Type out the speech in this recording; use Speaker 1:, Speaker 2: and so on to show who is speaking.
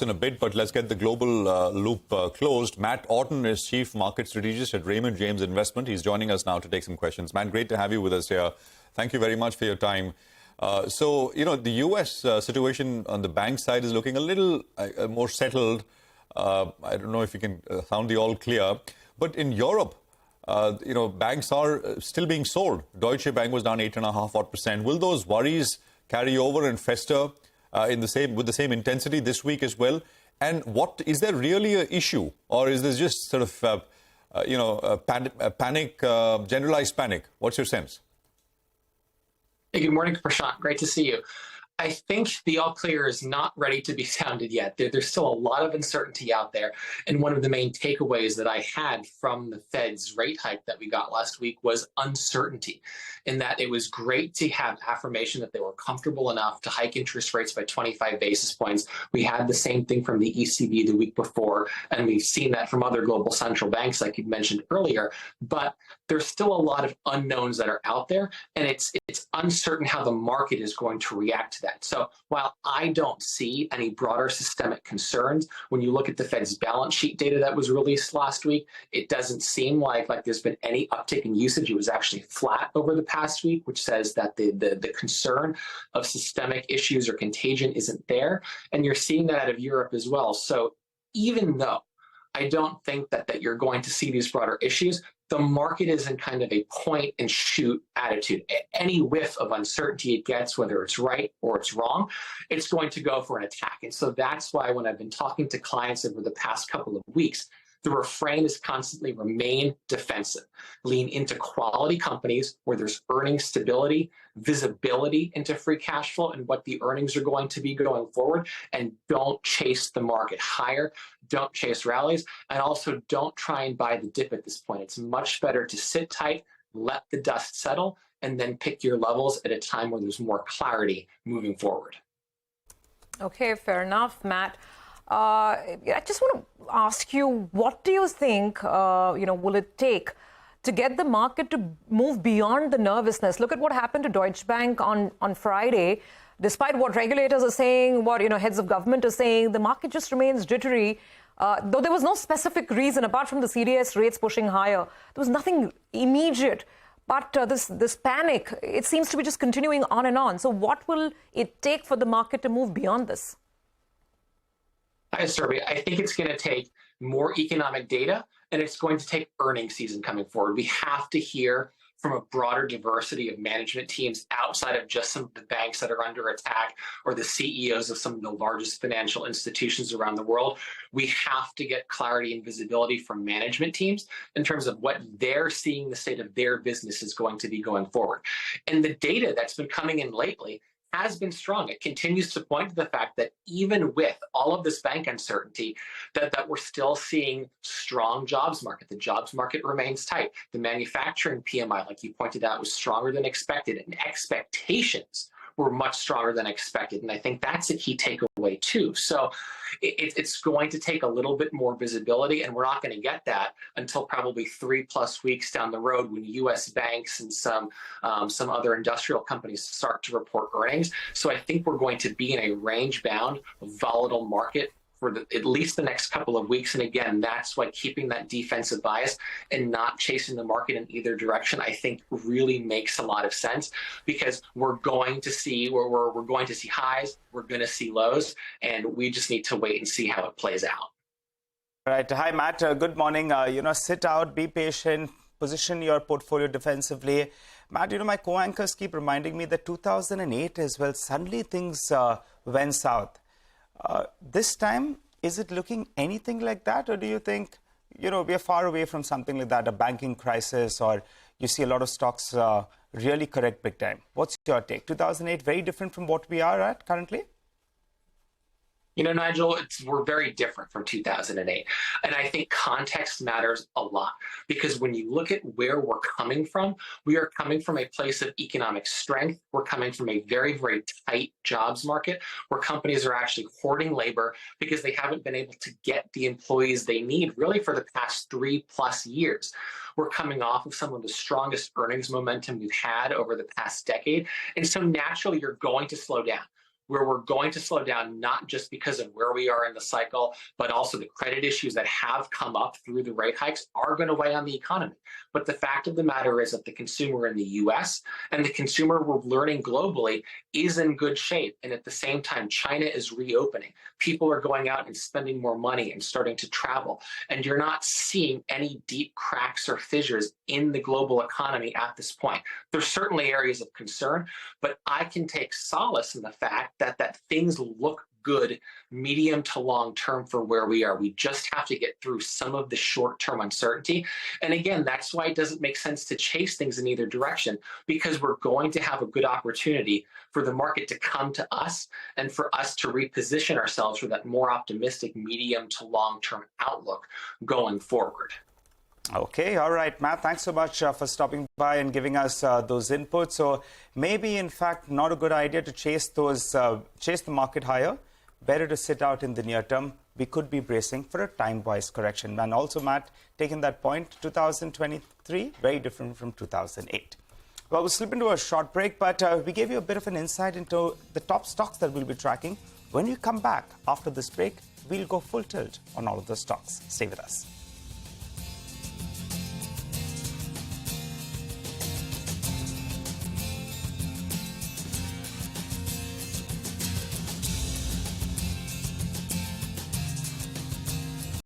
Speaker 1: In a bit, but let's get the global loop closed. Matt Orton is Chief Market Strategist at Raymond James Investment. He's joining us now to take some questions. Matt, great to have you with us here. Thank you very much for your time. The U.S. situation on the bank side is looking a little more settled. I don't know if you can sound the all clear. But in Europe, banks are still being sold. Deutsche Bank was down 8.5%. Will those worries carry over and fester with the same intensity this week as well? And what is there really an issue, or is this just sort of panic, generalized panic? What's your sense?
Speaker 2: Hey, good morning, Prashant. Great to see you. I think the all clear is not ready to be sounded yet. There's still a lot of uncertainty out there. And one of the main takeaways that I had from the Fed's rate hike that we got last week was uncertainty, in that it was great to have affirmation that they were comfortable enough to hike interest rates by 25 basis points. We had the same thing from the ECB the week before, and we've seen that from other global central banks, like you mentioned earlier. But there's still a lot of unknowns that are out there, and it's uncertain how the market is going to react to that. So while I don't see any broader systemic concerns, when you look at the Fed's balance sheet data that was released last week, it doesn't seem like there's been any uptick in usage. It was actually flat over the past week, which says that the concern of systemic issues or contagion isn't there. And you're seeing that out of Europe as well. So even though I don't think that you're going to see these broader issues, the market is in kind of a point and shoot attitude. Any whiff of uncertainty it gets, whether it's right or it's wrong, it's going to go for an attack. And so that's why when I've been talking to clients over the past couple of weeks, the refrain is constantly remain defensive, lean into quality companies where there's earnings stability, visibility into free cash flow and what the earnings are going to be going forward, and don't chase the market higher, don't chase rallies, and also don't try and buy the dip at this point. It's much better to sit tight, let the dust settle, and then pick your levels at a time where there's more clarity moving forward.
Speaker 3: Okay, fair enough, Matt. I just want to ask you, what do you think, will it take to get the market to move beyond the nervousness? Look at what happened to Deutsche Bank on Friday. Despite what regulators are saying, what heads of government are saying, the market just remains jittery. Though there was no specific reason, apart from the CDS rates pushing higher, there was nothing immediate. But this panic, it seems to be just continuing on and on. So what will it take for the market to move beyond this?
Speaker 2: Hi, Surabhi. I think it's going to take more economic data, and it's going to take earnings season coming forward. We have to hear from a broader diversity of management teams outside of just some of the banks that are under attack or the CEOs of some of the largest financial institutions around the world. We have to get clarity and visibility from management teams in terms of what they're seeing the state of their business is going to be going forward. And the data that's been coming in lately has been strong. It continues to point to the fact that even with all of this bank uncertainty, that we're still seeing strong jobs market. The jobs market remains tight. The manufacturing PMI, like you pointed out, was stronger than expected, and expectations were much stronger than expected. And I think that's a key takeaway too. So it's going to take a little bit more visibility, and we're not going to get that until probably 3+ weeks down the road when U.S. banks and some other industrial companies start to report earnings. So I think we're going to be in a range-bound, volatile market for at least the next couple of weeks. And again, that's why keeping that defensive bias and not chasing the market in either direction, I think really makes a lot of sense, because we're going to see highs, we're going to see lows, and we just need to wait and see how it plays out.
Speaker 4: All right. Hi, Matt. Good morning. Sit out, be patient, position your portfolio defensively. Matt, my co-anchors keep reminding me that 2008 as well, suddenly things went south. This time, is it looking anything like that? Or do you think, we are far away from something like that, a banking crisis, or you see a lot of stocks really correct big time? What's your take? 2008, very different from what we are at currently?
Speaker 2: Nigel, we're very different from 2008. And I think context matters a lot, because when you look at where we're coming from, we are coming from a place of economic strength. We're coming from a very, very tight jobs market where companies are actually hoarding labor because they haven't been able to get the employees they need really for the past 3+ years. We're coming off of some of the strongest earnings momentum we've had over the past decade. And so naturally, you're going to slow down. where we're going to slow down, not just because of where we are in the cycle, but also the credit issues that have come up through the rate hikes are going to weigh on the economy. But the fact of the matter is that the consumer in the US and the consumer we're learning globally is in good shape. And at the same time, China is reopening. People are going out and spending more money and starting to travel. And you're not seeing any deep cracks or fissures in the global economy at this point. There's certainly areas of concern, but I can take solace in the fact that things look good medium to long term for where we are. We just have to get through some of the short-term uncertainty. And again, that's why it doesn't make sense to chase things in either direction, because we're going to have a good opportunity for the market to come to us and for us to reposition ourselves for that more optimistic medium to long-term outlook going forward.
Speaker 4: Okay, all right, Matt, thanks so much for stopping by and giving us those inputs. So maybe, in fact, not a good idea to chase the market higher. Better to sit out in the near term. We could be bracing for a time-wise correction. And also, Matt, taking that point, 2023, very different from 2008. Well, we'll slip into a short break, but we gave you a bit of an insight into the top stocks that we'll be tracking. When we come back after this break, we'll go full tilt on all of those stocks. Stay with us.